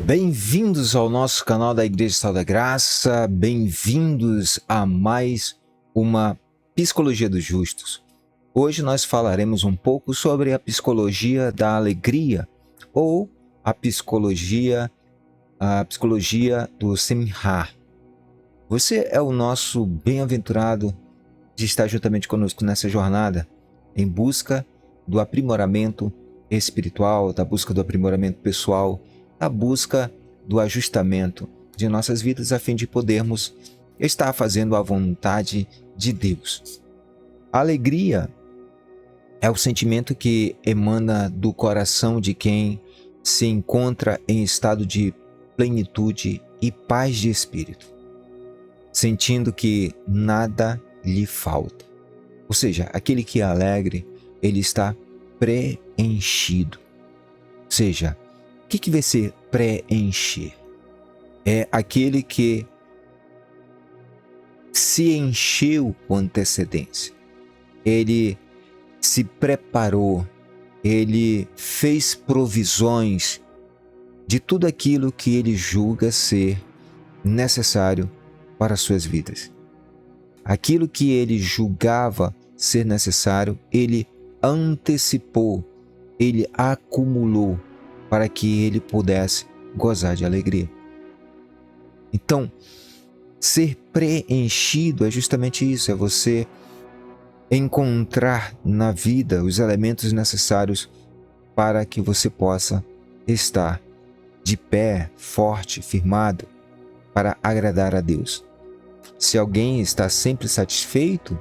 Bem-vindos ao nosso canal da Igreja Sal da Graça, bem-vindos a mais uma Psicologia dos Justos. Hoje nós falaremos um pouco sobre a psicologia da alegria ou a psicologia do Simha. Você é o nosso bem-aventurado de estar juntamente conosco nessa jornada em busca do aprimoramento espiritual, da busca do aprimoramento pessoal, a busca do ajustamento de nossas vidas a fim de podermos estar fazendo a vontade de Deus. A alegria é o sentimento que emana do coração de quem se encontra em estado de plenitude e paz de espírito, sentindo que nada lhe falta. Ou seja, aquele que é alegre, ele está preenchido. Ou seja, o que vai ser preencher? É aquele que se encheu com antecedência. Ele se preparou, ele fez provisões de tudo aquilo que ele julga ser necessário para as suas vidas. Aquilo que ele julgava ser necessário, ele antecipou, ele acumulou, para que ele pudesse gozar de alegria. Então, ser preenchido é justamente isso, é você encontrar na vida os elementos necessários para que você possa estar de pé, forte, firmado, para agradar a Deus. Se alguém está sempre satisfeito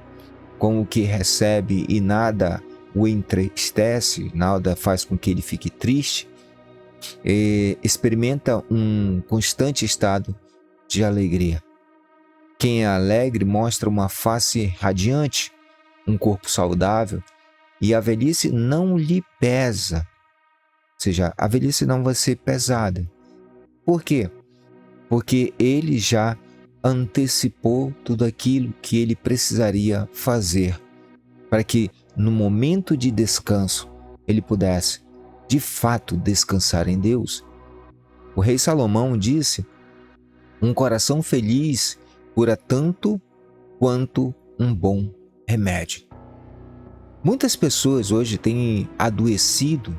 com o que recebe e nada o entristece, nada faz com que ele fique triste, experimenta um constante estado de alegria. Quem é alegre mostra uma face radiante, um corpo saudável, e a velhice não lhe pesa. Ou seja, a velhice não vai ser pesada. Por quê? Porque ele já antecipou tudo aquilo que ele precisaria fazer para que no momento de descanso ele pudesse de fato descansar em Deus. O rei Salomão disse: um coração feliz cura tanto quanto um bom remédio. Muitas pessoas hoje têm adoecido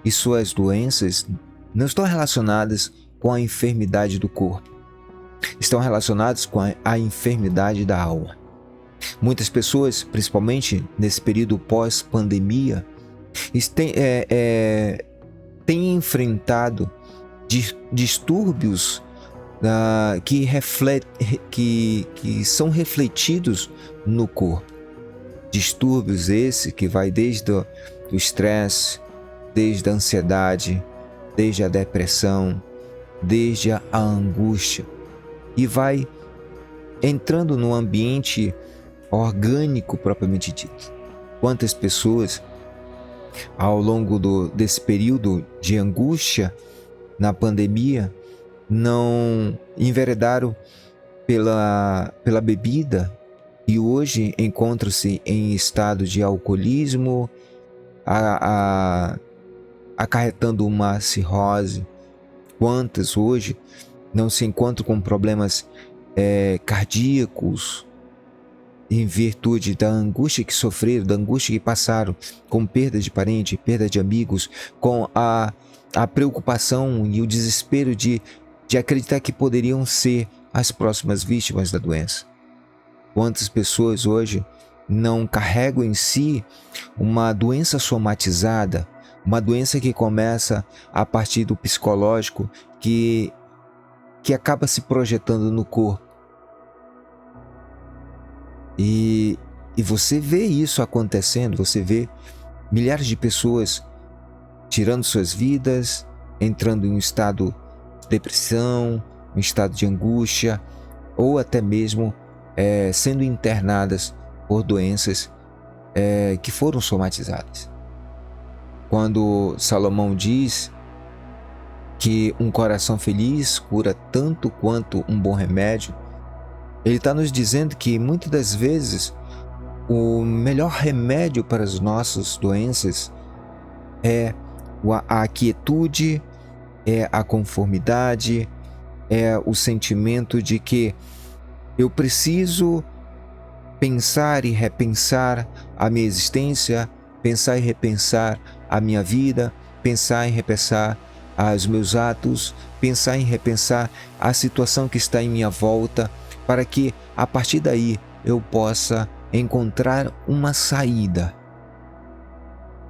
e suas doenças não estão relacionadas com a enfermidade do corpo, estão relacionadas com a enfermidade da alma. Muitas pessoas, principalmente nesse período pós-pandemia, tem enfrentado distúrbios que são refletidos no corpo. Distúrbios esse que vai desde o estresse, desde a ansiedade, desde a depressão, desde a angústia, e vai entrando no ambiente orgânico propriamente dito. Quantas pessoas ao longo desse período de angústia na pandemia não enveredaram pela bebida e hoje encontram-se em estado de alcoolismo, acarretando uma cirrose. Quantas hoje não se encontram com problemas cardíacos, em virtude da angústia que sofreram, da angústia que passaram, com perda de parente, perda de amigos, com a preocupação e o desespero de acreditar que poderiam ser as próximas vítimas da doença. Quantas pessoas hoje não carregam em si uma doença somatizada, uma doença que começa a partir do psicológico, que acaba se projetando no corpo. E você vê isso acontecendo, você vê milhares de pessoas tirando suas vidas, entrando em um estado de depressão, um estado de angústia, ou até mesmo sendo internadas por doenças que foram somatizadas. Quando Salomão diz que um coração feliz cura tanto quanto um bom remédio, Ele está nos dizendo que muitas das vezes o melhor remédio para as nossas doenças é a quietude, é a conformidade, é o sentimento de que eu preciso pensar e repensar a minha existência, pensar e repensar a minha vida, pensar e repensar os meus atos, pensar e repensar a situação que está em minha volta, para que a partir daí eu possa encontrar uma saída.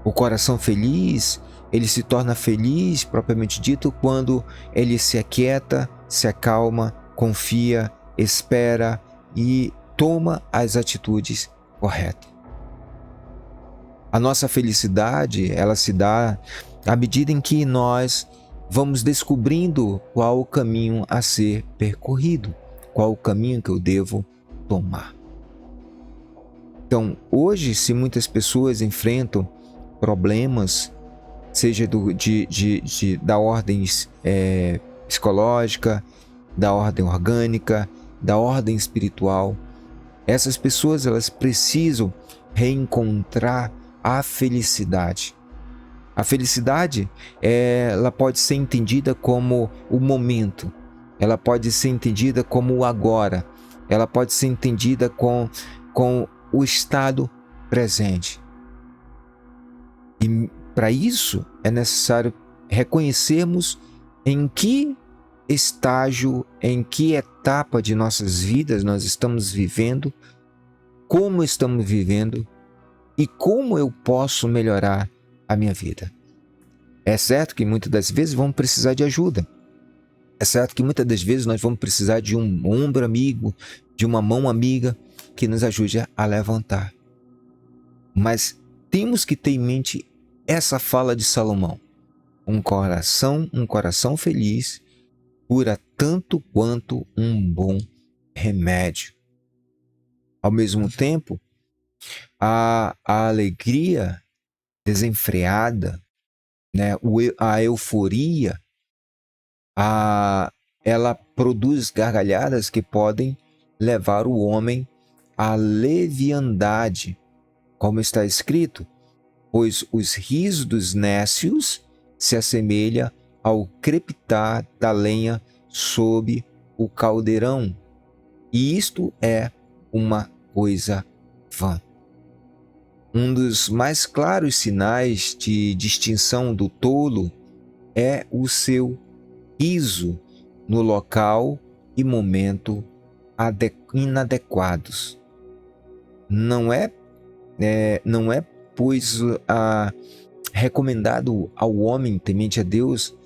O coração feliz, ele se torna feliz, propriamente dito, quando ele se aquieta, se acalma, confia, espera e toma as atitudes corretas. A nossa felicidade, ela se dá à medida em que nós vamos descobrindo qual o caminho a ser percorrido, qual o caminho que eu devo tomar. Então, hoje, se muitas pessoas enfrentam problemas, seja da ordem psicológica, da ordem orgânica, da ordem espiritual, essas pessoas elas precisam reencontrar a felicidade. A felicidade, ela pode ser entendida como o momento, ela pode ser entendida como o agora, ela pode ser entendida com o estado presente. E para isso é necessário reconhecermos em que estágio, em que etapa de nossas vidas nós estamos vivendo, como estamos vivendo e como eu posso melhorar a minha vida. É certo que muitas das vezes vamos precisar de ajuda. É certo que muitas das vezes nós vamos precisar de um ombro amigo, de uma mão amiga que nos ajude a levantar. Mas temos que ter em mente essa fala de Salomão. Um coração feliz cura tanto quanto um bom remédio. Ao mesmo tempo, a alegria desenfreada, né, a euforia, ela produz gargalhadas que podem levar o homem à leviandade, como está escrito, pois os risos dos nécios se assemelha ao crepitar da lenha sob o caldeirão, e isto é uma coisa vã. Um dos mais claros sinais de distinção do tolo é o seu riso no local e momento inadequados. Não é, pois, recomendado ao homem temente a Deus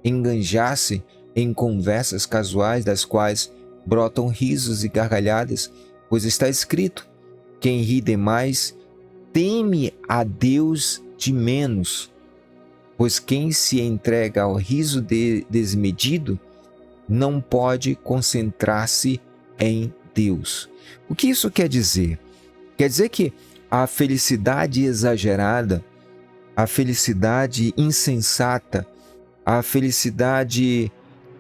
enganjar-se em conversas casuais das quais brotam risos e gargalhadas, pois está escrito: quem ri demais teme a Deus de menos, pois quem se entrega ao riso desmedido não pode concentrar-se em Deus. O que isso quer dizer? Quer dizer que a felicidade exagerada, a felicidade insensata, a felicidade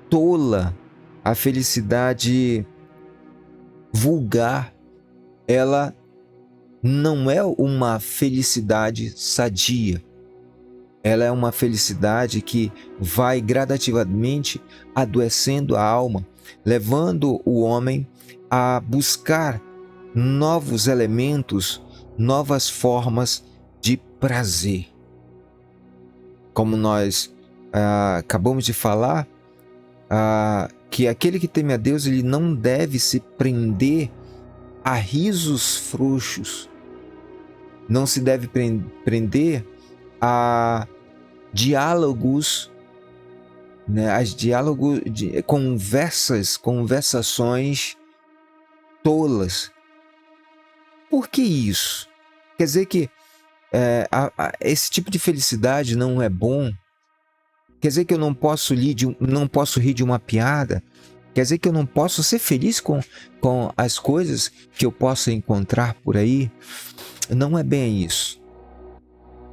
tola, a felicidade vulgar, ela não é uma felicidade sadia. Ela é uma felicidade que vai gradativamente adoecendo a alma, levando o homem a buscar novos elementos, novas formas de prazer. Como nós acabamos de falar, que aquele que teme a Deus, ele não deve se prender a risos frouxos, não se deve prender a diálogos, né, conversações tolas. Por que isso? Quer dizer que esse tipo de felicidade não é bom? Quer dizer que eu não posso rir de uma piada? Quer dizer que eu não posso ser feliz com as coisas que eu possa encontrar por aí? Não é bem isso.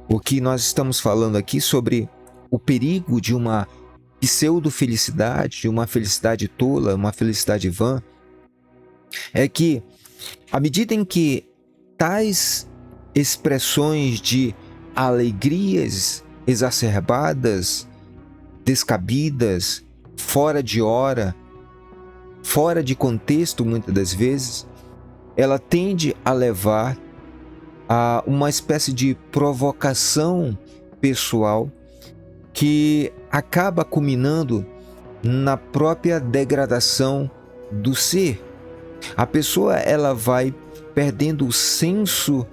O que nós estamos falando aqui sobre o perigo de uma pseudo-felicidade, de uma felicidade tola, uma felicidade vã, é que, à medida em que tais expressões de alegrias exacerbadas, descabidas, fora de hora, fora de contexto, muitas das vezes, ela tende a levar a uma espécie de provocação pessoal que acaba culminando na própria degradação do ser. A pessoa ela vai perdendo o senso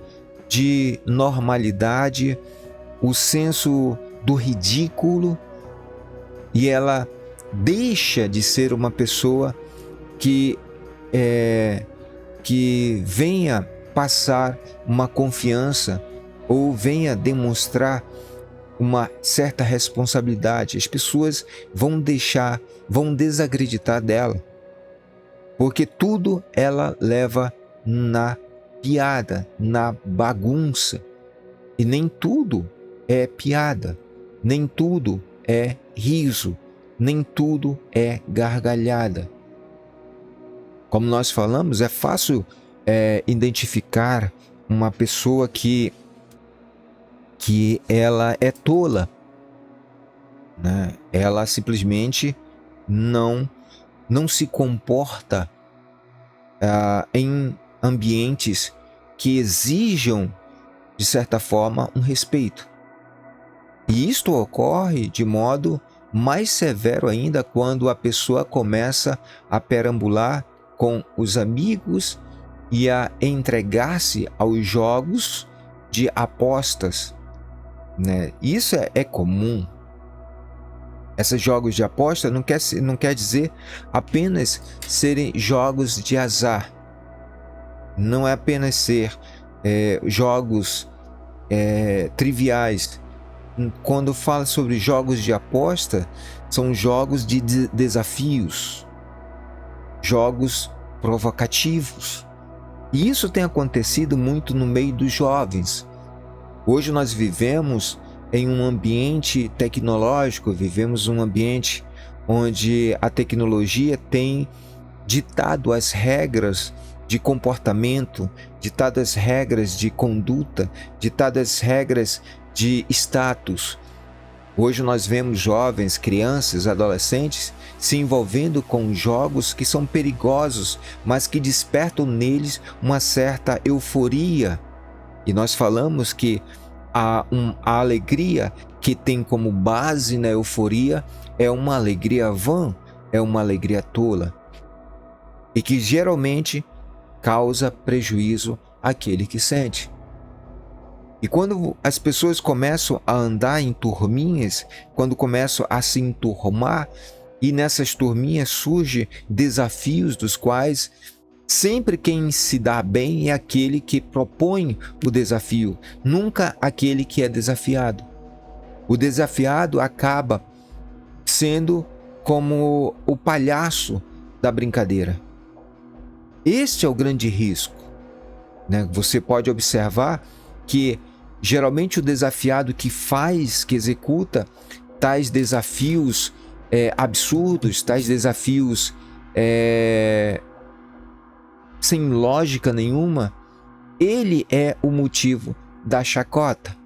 de normalidade, o senso do ridículo, e ela deixa de ser uma pessoa que venha passar uma confiança ou venha demonstrar uma certa responsabilidade. As pessoas vão desacreditar dela, porque tudo ela leva na piada, na bagunça. E nem tudo é piada, nem tudo é riso, nem tudo é gargalhada. Como nós falamos, é fácil identificar uma pessoa que ela é tola, né? Ela simplesmente não se comporta em ambientes que exijam, de certa forma, um respeito. E isto ocorre de modo mais severo ainda quando a pessoa começa a perambular com os amigos e a entregar-se aos jogos de apostas, né? Isso é comum. Esses jogos de aposta não quer dizer apenas serem jogos de azar. Não é apenas ser jogos triviais. Quando fala sobre jogos de aposta, são jogos de desafios, jogos provocativos. E isso tem acontecido muito no meio dos jovens. Hoje nós vivemos em um ambiente tecnológico, vivemos um ambiente onde a tecnologia tem ditado as regras de comportamento, ditado as regras de conduta, ditado as regras de status. Hoje nós vemos jovens, crianças, adolescentes se envolvendo com jogos que são perigosos, mas que despertam neles uma certa euforia. E nós falamos que a alegria que tem como base na euforia é uma alegria vã, é uma alegria tola, e que geralmente causa prejuízo àquele que sente. E quando as pessoas começam a andar em turminhas, quando começam a se enturmar, e nessas turminhas surgem desafios dos quais sempre quem se dá bem é aquele que propõe o desafio, nunca aquele que é desafiado. O desafiado acaba sendo como o palhaço da brincadeira. Este é o grande risco, né? Você pode observar que geralmente o desafiado que executa tais desafios absurdos, tais desafios sem lógica nenhuma, ele é o motivo da chacota.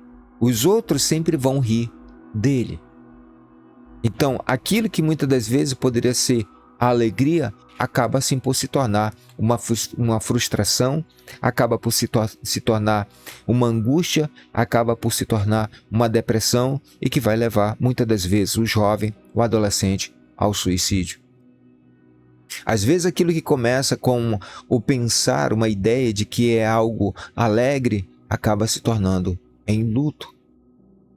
Os outros sempre vão rir dele. Então, aquilo que muitas das vezes poderia ser a alegria, acaba assim por se tornar uma frustração, acaba por se tornar uma angústia, acaba por se tornar uma depressão e que vai levar muitas das vezes o jovem, o adolescente, ao suicídio. Às vezes aquilo que começa com o pensar, uma ideia de que é algo alegre, acaba se tornando em luto.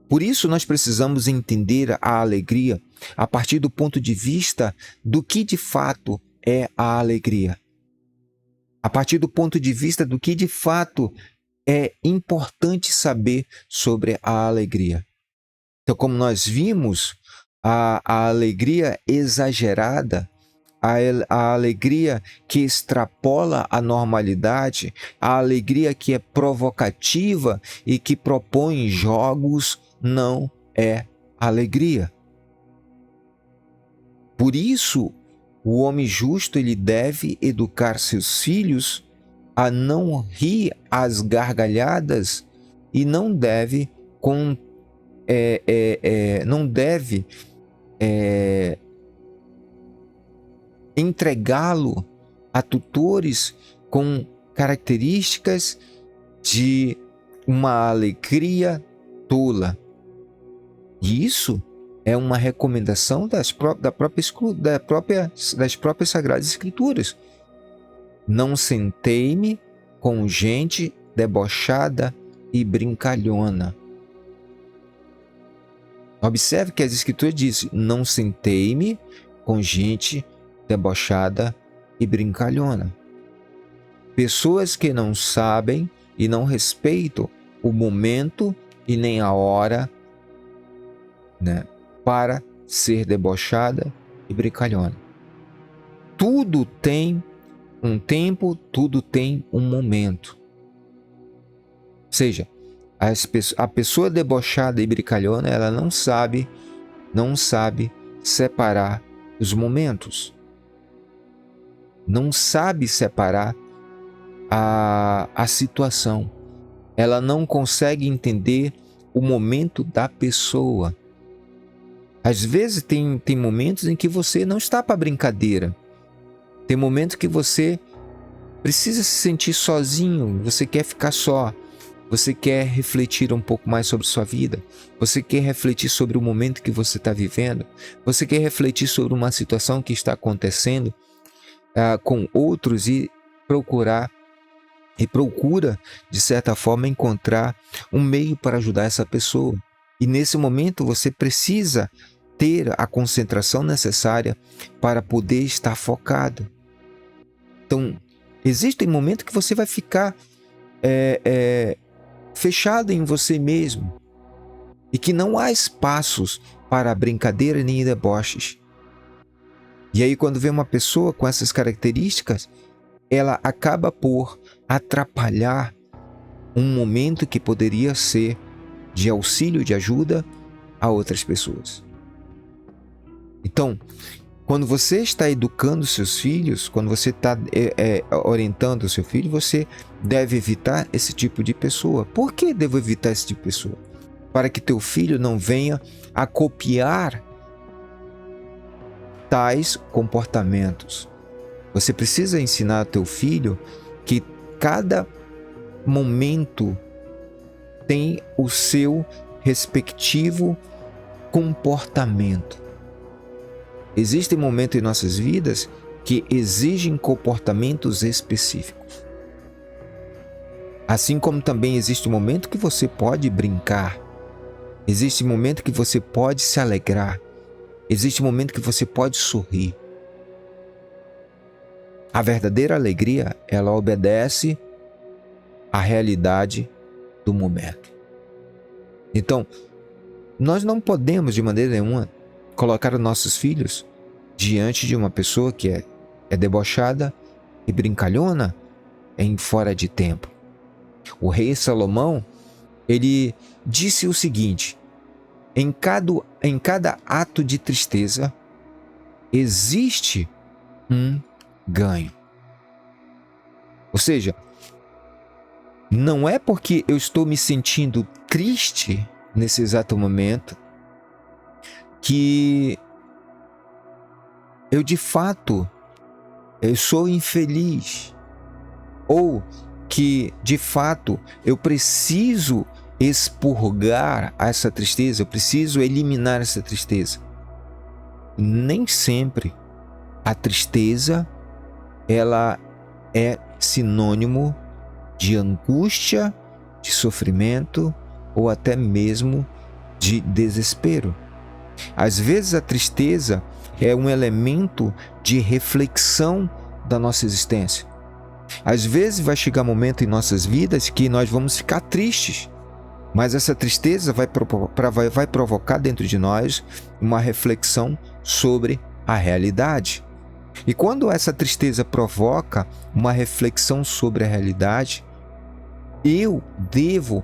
Por isso nós precisamos entender a alegria a partir do ponto de vista do que de fato é a alegria. A partir do ponto de vista do que de fato é importante saber sobre a alegria. Então, como nós vimos, a alegria exagerada, a alegria que extrapola a normalidade, a alegria que é provocativa e que propõe jogos, não é alegria. Por isso, O homem justo ele deve educar seus filhos a não rir às gargalhadas e não deve entregá-lo a tutores com características de uma alegria tola. E isso é uma recomendação das próprias Sagradas Escrituras. Não sentei-me com gente debochada e brincalhona. Observe que as Escrituras dizem: não sentei-me com gente debochada e brincalhona. Pessoas que não sabem e não respeitam o momento e nem a hora, né, para ser debochada e brincalhona. Tudo tem um tempo, tudo tem um momento. Ou seja, a pessoa debochada e brincalhona, ela não sabe separar os momentos. Não sabe separar a situação. Ela não consegue entender o momento da pessoa. Às vezes tem momentos em que você não está para brincadeira. Tem momentos que você precisa se sentir sozinho, você quer ficar só. Você quer refletir um pouco mais sobre sua vida. Você quer refletir sobre o momento que você está vivendo. Você quer refletir sobre uma situação que está acontecendo com outros e procura, de certa forma, encontrar um meio para ajudar essa pessoa. E nesse momento você precisa ter a concentração necessária para poder estar focado. Então, existem momentos que você vai ficar fechado em você mesmo e que não há espaços para brincadeira nem deboches. E aí, quando vem uma pessoa com essas características, ela acaba por atrapalhar um momento que poderia ser de auxílio, de ajuda a outras pessoas. Então, quando você está educando seus filhos, quando você está orientando o seu filho, você deve evitar esse tipo de pessoa. Por que devo evitar esse tipo de pessoa? Para que teu filho não venha a copiar tais comportamentos. Você precisa ensinar ao teu filho que cada momento tem o seu respectivo comportamento. Existem momentos em nossas vidas que exigem comportamentos específicos. Assim como também existe um momento que você pode brincar. Existe um momento que você pode se alegrar. Existe um momento que você pode sorrir. A verdadeira alegria, ela obedece à realidade do momento. Então, nós não podemos de maneira nenhuma colocar os nossos filhos diante de uma pessoa que é debochada e brincalhona em fora de tempo. O rei Salomão, ele disse o seguinte: em cada ato de tristeza existe um ganho. Ou seja, não é porque eu estou me sentindo triste nesse exato momento que eu de fato sou infeliz, ou que de fato eu preciso expurgar essa tristeza, eu preciso eliminar essa tristeza. Nem sempre a tristeza ela é sinônimo de angústia, de sofrimento ou até mesmo de desespero. Às vezes a tristeza é um elemento de reflexão da nossa existência. Às vezes vai chegar um momento em nossas vidas que nós vamos ficar tristes, mas essa tristeza vai provocar dentro de nós uma reflexão sobre a realidade. E quando essa tristeza provoca uma reflexão sobre a realidade, eu devo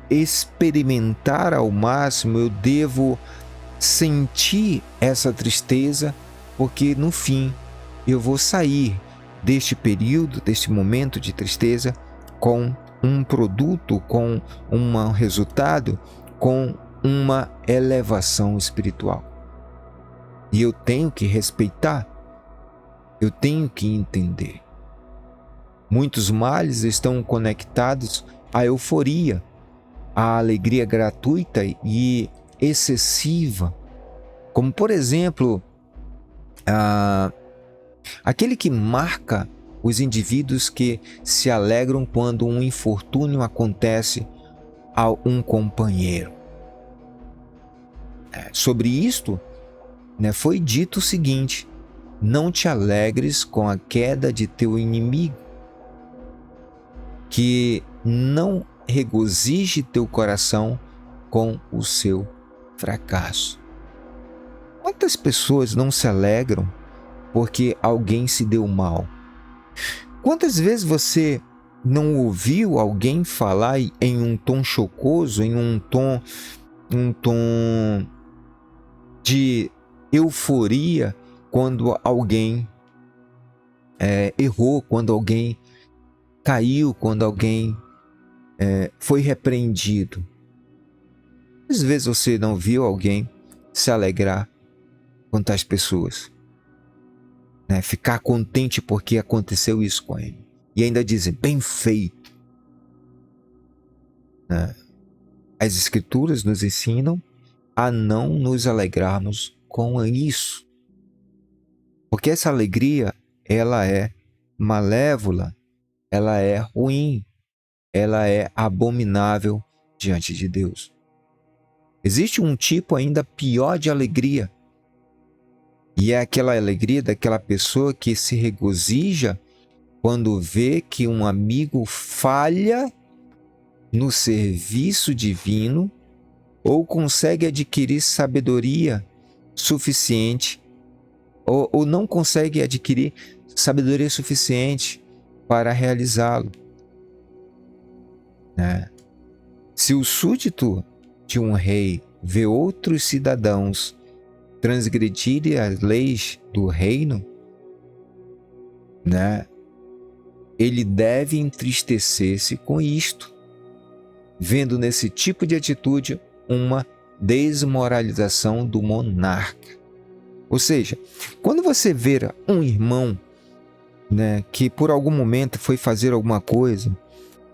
experimentar ao máximo, eu devo sentir essa tristeza porque no fim eu vou sair deste período, deste momento de tristeza, com um produto, com um resultado, com uma elevação espiritual. E eu tenho que respeitar, eu tenho que entender. Muitos males estão conectados à euforia, à alegria gratuita e excessiva, como por exemplo, aquele que marca os indivíduos que se alegram quando um infortúnio acontece a um companheiro. Sobre isto, foi dito o seguinte: não te alegres com a queda de teu inimigo, que não regozije teu coração com o seu fracasso. Quantas pessoas não se alegram porque alguém se deu mal? Quantas vezes você não ouviu alguém falar em um tom chocoso, em um tom de euforia, quando alguém errou, quando alguém caiu, quando alguém foi repreendido? Às vezes você não viu alguém se alegrar com tais pessoas, ficar contente porque aconteceu isso com ele, e ainda dizer, bem feito. As Escrituras nos ensinam a não nos alegrarmos com isso, porque essa alegria, ela é malévola, ela é ruim, ela é abominável diante de Deus. Existe um tipo ainda pior de alegria, e é aquela alegria daquela pessoa que se regozija quando vê que um amigo falha no serviço divino ou consegue adquirir sabedoria suficiente, ou não consegue adquirir sabedoria suficiente para realizá-lo. Se o súdito de um rei vê outros cidadãos transgredirem as leis do reino, ele deve entristecer-se com isto, vendo nesse tipo de atitude uma desmoralização do monarca. Ou seja, quando você vê um irmão que por algum momento foi fazer alguma coisa,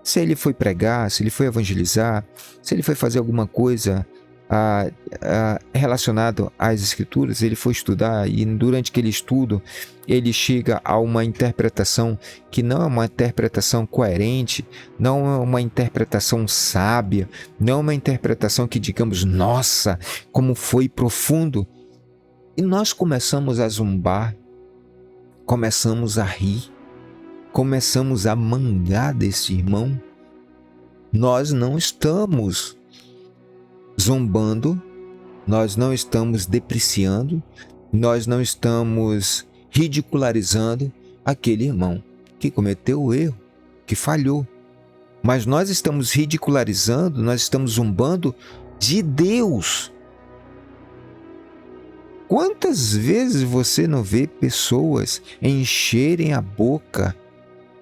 se ele foi pregar, se ele foi evangelizar, se ele foi fazer alguma coisa relacionado às Escrituras, ele foi estudar, e durante aquele estudo ele chega a uma interpretação que não é uma interpretação coerente, não é uma interpretação sábia, não é uma interpretação que digamos, nossa, como foi profundo, e nós começamos a zombar, começamos a rir, começamos a mangar desse irmão. Nós não estamos zombando, nós não estamos depreciando, nós não estamos ridicularizando aquele irmão que cometeu o erro, que falhou. Mas nós estamos ridicularizando, nós estamos zombando de Deus. Quantas vezes você não vê pessoas encherem a boca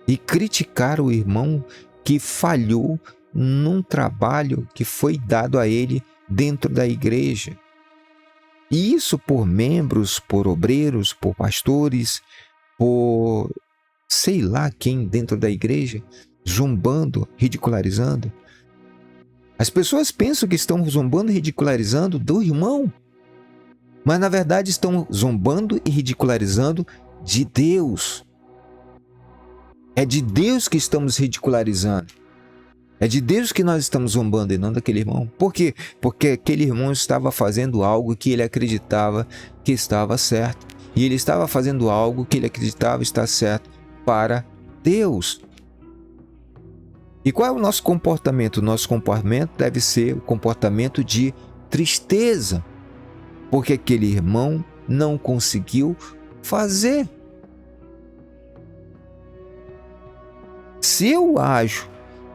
e criticar o irmão que falhou num trabalho que foi dado a ele dentro da igreja? E isso por membros, por obreiros, por pastores, por sei lá quem dentro da igreja, zombando, ridicularizando. As pessoas pensam que estão zombando e ridicularizando do irmão, mas na verdade estão zombando e ridicularizando de Deus. É de Deus que estamos ridicularizando. É de Deus que nós estamos zombando e não daquele irmão. Por quê? Porque aquele irmão estava fazendo algo que ele acreditava que estava certo. E ele estava fazendo algo que ele acreditava estar certo para Deus. E qual é o nosso comportamento? O nosso comportamento deve ser o comportamento de tristeza, porque aquele irmão não conseguiu fazer. Se eu ajo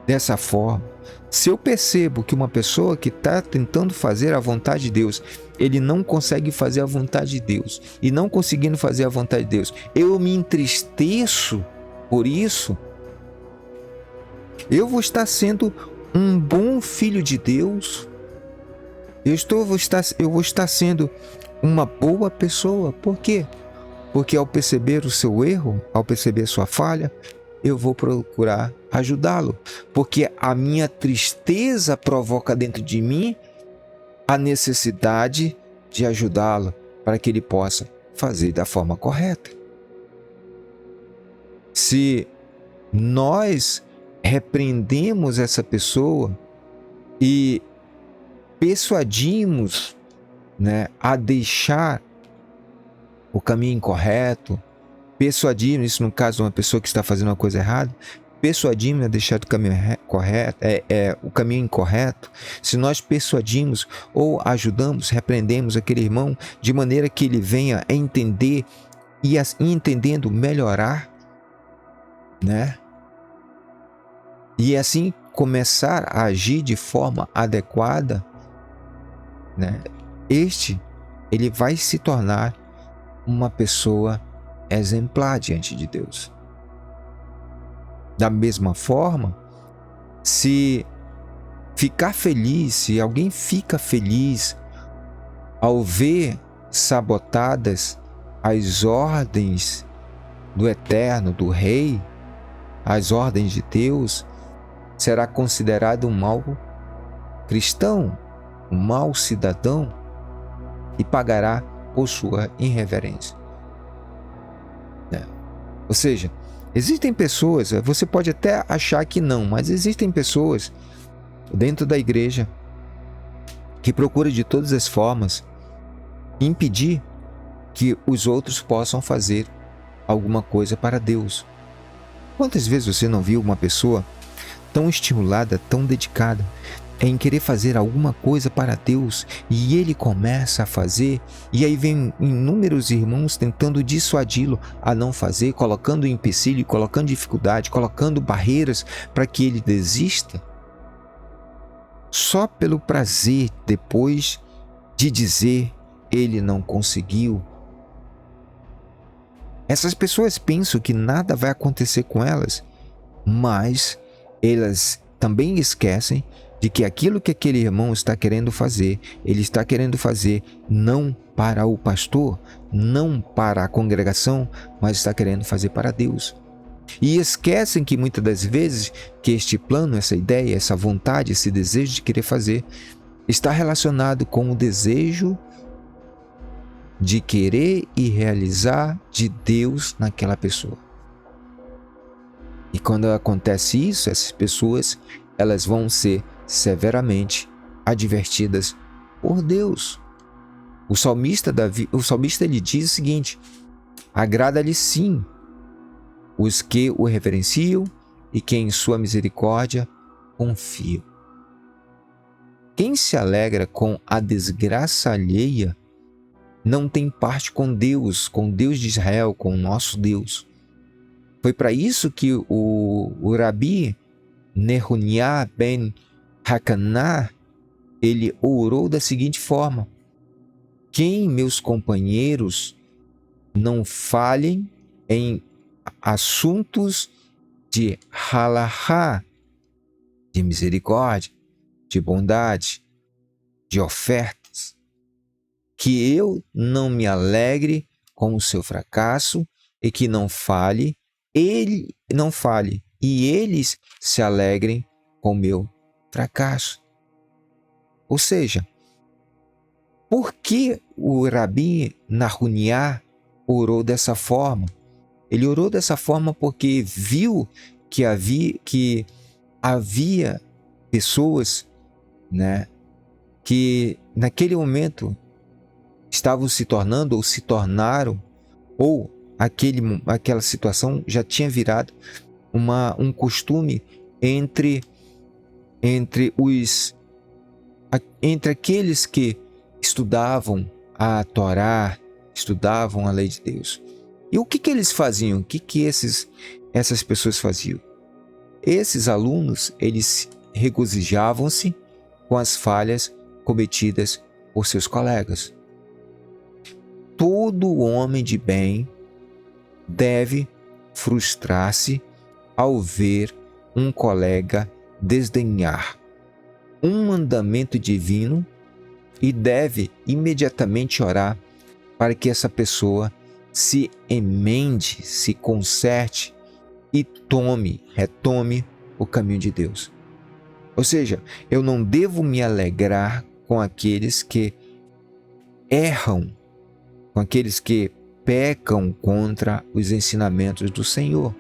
dessa forma, se eu percebo que uma pessoa que está tentando fazer a vontade de Deus, ele não consegue fazer a vontade de Deus, e não conseguindo fazer a vontade de Deus, eu me entristeço por isso, eu vou estar sendo um bom filho de Deus, eu vou estar sendo uma boa pessoa. Por quê? Porque ao perceber o seu erro, ao perceber sua falha, eu vou procurar ajudá-lo, porque a minha tristeza provoca dentro de mim a necessidade de ajudá-lo para que ele possa fazer da forma correta. Se nós repreendemos essa pessoa e persuadimos, a deixar o caminho incorreto, persuadimos, isso no caso de uma pessoa que está fazendo uma coisa errada, persuadimos a deixar o caminho correto, o caminho incorreto, se nós persuadimos ou ajudamos, repreendemos aquele irmão de maneira que ele venha a entender e entendendo melhorar, e assim começar a agir de forma adequada, ele vai se tornar uma pessoa exemplar diante de Deus. Da mesma forma, se alguém fica feliz ao ver sabotadas as ordens do Eterno, do Rei, as ordens de Deus, será considerado um mau cristão, um mau cidadão, e pagará por sua irreverência. Ou seja, existem pessoas, você pode até achar que não, mas existem pessoas dentro da igreja que procuram de todas as formas impedir que os outros possam fazer alguma coisa para Deus. Quantas vezes você não viu uma pessoa tão estimulada, tão dedicada em querer fazer alguma coisa para Deus, e ele começa a fazer, e aí vem inúmeros irmãos tentando dissuadi-lo a não fazer, colocando empecilho, colocando dificuldade, colocando barreiras para que ele desista, só pelo prazer depois de dizer ele não conseguiu. Essas pessoas pensam que nada vai acontecer com elas, mas elas também esquecem de que aquilo que aquele irmão está querendo fazer, ele está querendo fazer não para o pastor, não para a congregação, mas está querendo fazer para Deus. E esquecem que muitas das vezes que este plano, essa ideia, essa vontade, esse desejo de querer fazer, está relacionado com o desejo de querer e realizar de Deus naquela pessoa. E quando acontece isso, essas pessoas, elas vão ser severamente advertidas por Deus. O salmista ele diz o seguinte: agrada-lhe sim os que o reverenciam e que em sua misericórdia confiam. Quem se alegra com a desgraça alheia não tem parte com Deus de Israel, com o nosso Deus. Foi para isso que o Rabi Nehuniah ben Hakaná, ele orou da seguinte forma: que meus companheiros não falhem em assuntos de halahá, de misericórdia, de bondade, de ofertas, que eu não me alegre com o seu fracasso e que não fale e eles se alegrem com o meu fracasso. Ou seja, por que o Rabi Nehuniah orou dessa forma? Ele orou dessa forma porque viu que havia pessoas, que naquele momento estavam se tornando ou se tornaram, aquela situação já tinha virado um costume entre aqueles que estudavam a Torá, estudavam a lei de Deus. E o que eles faziam? O que essas pessoas faziam? esses alunos, eles regozijavam-se com as falhas cometidas por seus colegas. Todo homem de bem deve frustrar-se ao ver um colega desdenhar um mandamento divino e deve imediatamente orar para que essa pessoa se emende, se conserte e retome o caminho de Deus. Ou seja, eu não devo me alegrar com aqueles que erram, com aqueles que pecam contra os ensinamentos do Senhor.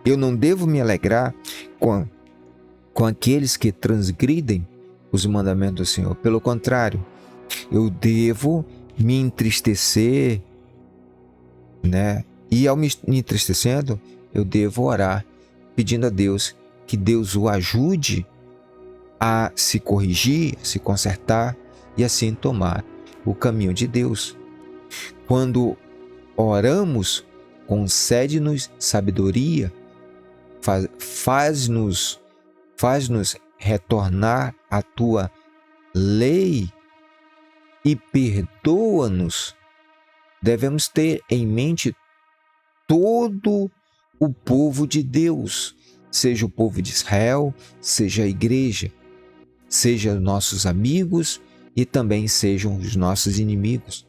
Eu não devo me alegrar com aqueles que transgridem os mandamentos do Senhor. Pelo contrário, eu devo me entristecer, E ao me entristecendo, eu devo orar, pedindo a Deus que Deus o ajude a se corrigir, a se consertar e assim tomar o caminho de Deus. Quando oramos, concede-nos sabedoria, faz-nos retornar à tua lei e perdoa-nos. Devemos ter em mente todo o povo de Deus, seja o povo de Israel, seja a igreja, seja nossos amigos e também sejam os nossos inimigos.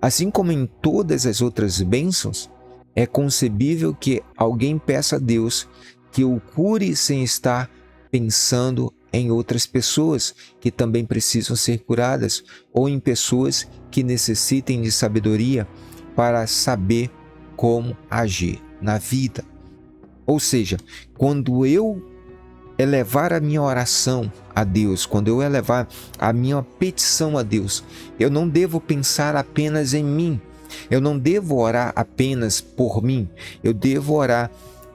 Assim como em todas as outras bênçãos, é concebível que alguém peça a Deus que o cure sem estar pensando em outras pessoas que também precisam ser curadas, ou em pessoas que necessitem de sabedoria para saber como agir na vida. Ou seja, quando eu elevar a minha oração a Deus, quando eu elevar a minha petição a Deus, eu não devo pensar apenas em mim, eu não devo orar apenas por mim, eu devo orar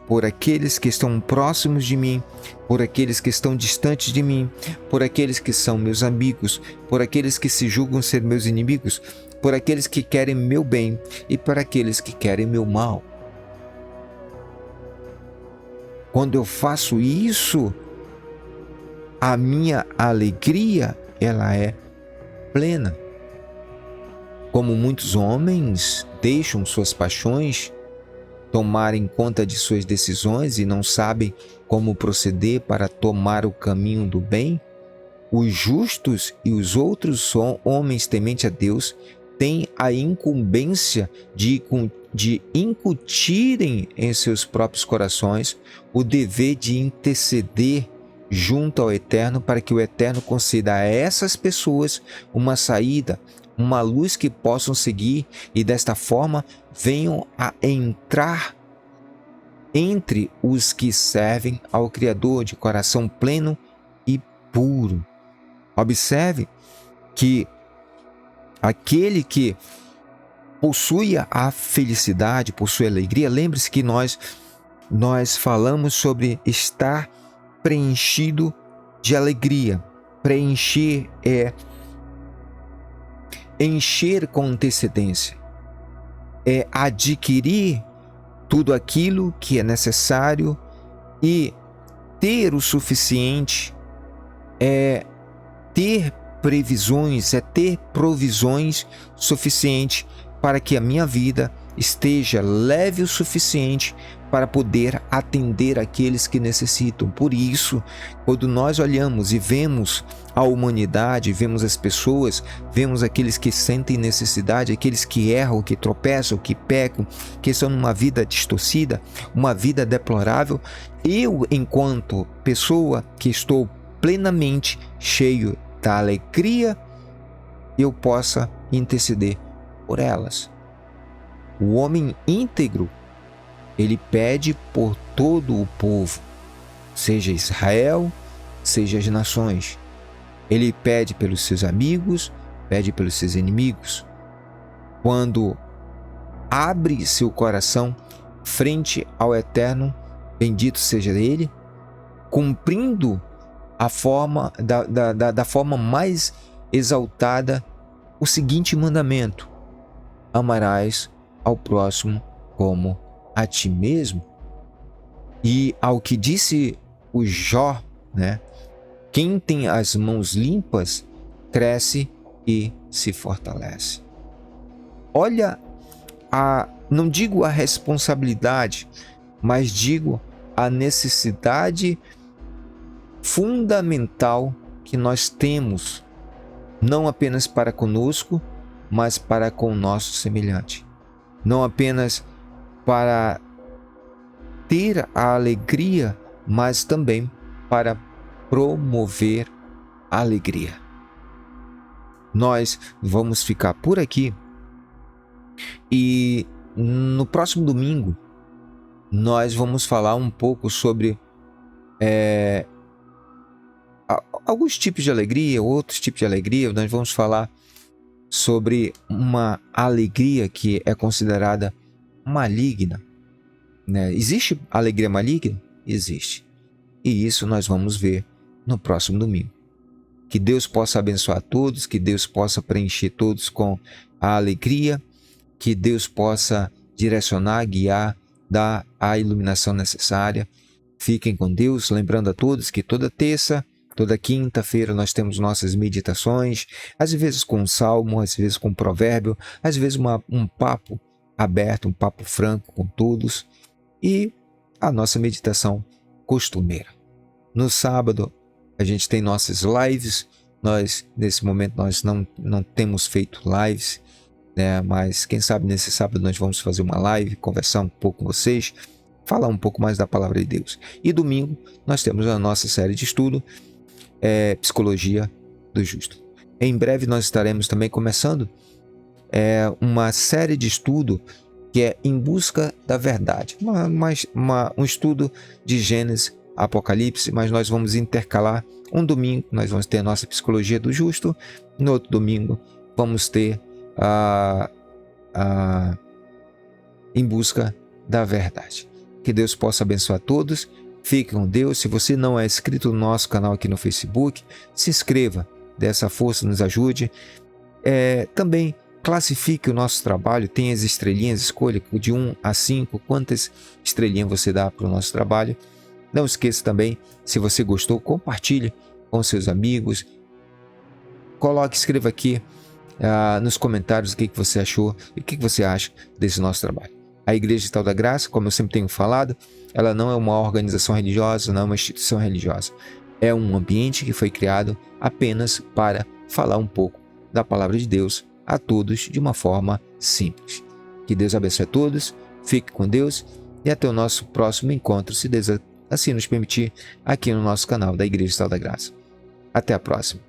por aqueles que estão próximos de mim, por aqueles que estão distantes de mim, por aqueles que são meus amigos, por aqueles que se julgam ser meus inimigos, por aqueles que querem meu bem e por aqueles que querem meu mal. Quando eu faço isso, a minha alegria, ela é plena. Como muitos homens deixam suas paixões tomarem conta de suas decisões e não sabem como proceder para tomar o caminho do bem, os justos e os outros homens tementes a Deus têm a incumbência de incutirem em seus próprios corações o dever de interceder junto ao Eterno para que o Eterno conceda a essas pessoas uma saída, uma luz que possam seguir e desta forma venham a entrar entre os que servem ao Criador de coração pleno e puro. Observe que aquele que possui a felicidade, possui a alegria, lembre-se que nós falamos sobre estar preenchido de alegria. Preencher é encher com antecedência, é adquirir tudo aquilo que é necessário e ter o suficiente, é ter previsões, é ter provisões suficientes para que a minha vida esteja leve o suficiente para poder atender aqueles que necessitam. Por isso, quando nós olhamos e vemos a humanidade, vemos as pessoas, vemos aqueles que sentem necessidade, aqueles que erram, que tropeçam, que pecam, que estão numa vida distorcida, uma vida deplorável, eu, enquanto pessoa que estou plenamente cheio da alegria, eu possa interceder por elas. O homem íntegro, ele pede por todo o povo, seja Israel, seja as nações. Ele pede pelos seus amigos, pede pelos seus inimigos. Quando abre seu coração frente ao Eterno, bendito seja Ele, cumprindo a forma da forma mais exaltada o seguinte mandamento: amarás ao próximo como a ti mesmo. E ao que disse o Jó, né? Quem tem as mãos limpas cresce e se fortalece. Olha, não digo a responsabilidade, mas digo a necessidade fundamental que nós temos, não apenas para conosco, mas para com o nosso semelhante. Não apenas para ter a alegria, mas também para promover a alegria. Nós vamos ficar por aqui e no próximo domingo nós vamos falar um pouco sobre alguns tipos de alegria, outros tipos de alegria. Nós vamos falar sobre uma alegria que é considerada maligna, né? Existe alegria maligna? Existe. E isso nós vamos ver no próximo domingo. Que Deus possa abençoar todos, que Deus possa preencher todos com a alegria, que Deus possa direcionar, guiar, dar a iluminação necessária. Fiquem com Deus, lembrando a todos que toda terça, toda quinta-feira nós temos nossas meditações, às vezes com um salmo, às vezes com um provérbio, às vezes um papo aberto, um papo franco com todos, e a nossa meditação costumeira. No sábado a gente tem nossas lives. Nesse momento nós não temos feito lives, né? Mas quem sabe nesse sábado nós vamos fazer uma live, conversar um pouco com vocês, falar um pouco mais da palavra de Deus. E domingo nós temos a nossa série de estudo, Psicologia do Justo. Em breve nós estaremos também começando uma série de estudo que é Em Busca da Verdade, um estudo de Gênesis, Apocalipse, mas nós vamos intercalar. Um domingo nós vamos ter a nossa Psicologia do Justo, no outro domingo vamos ter Em Busca da Verdade. Que Deus possa abençoar todos. Fique com Deus. Se você não é inscrito no nosso canal aqui no Facebook, se inscreva, dê essa força, nos ajude. Também classifique o nosso trabalho, tem as estrelinhas, escolha de 1 a 5, quantas estrelinhas você dá para o nosso trabalho. Não esqueça também, se você gostou, compartilhe com seus amigos. Escreva aqui nos comentários o que você achou e o que você acha desse nosso trabalho. A Igreja Digital da Graça, como eu sempre tenho falado, ela não é uma organização religiosa, não é uma instituição religiosa. É um ambiente que foi criado apenas para falar um pouco da Palavra de Deus a todos de uma forma simples. Que Deus abençoe a todos, fique com Deus e até o nosso próximo encontro, se Deus assim nos permitir, aqui no nosso canal da Igreja Digital da Graça. Até a próxima.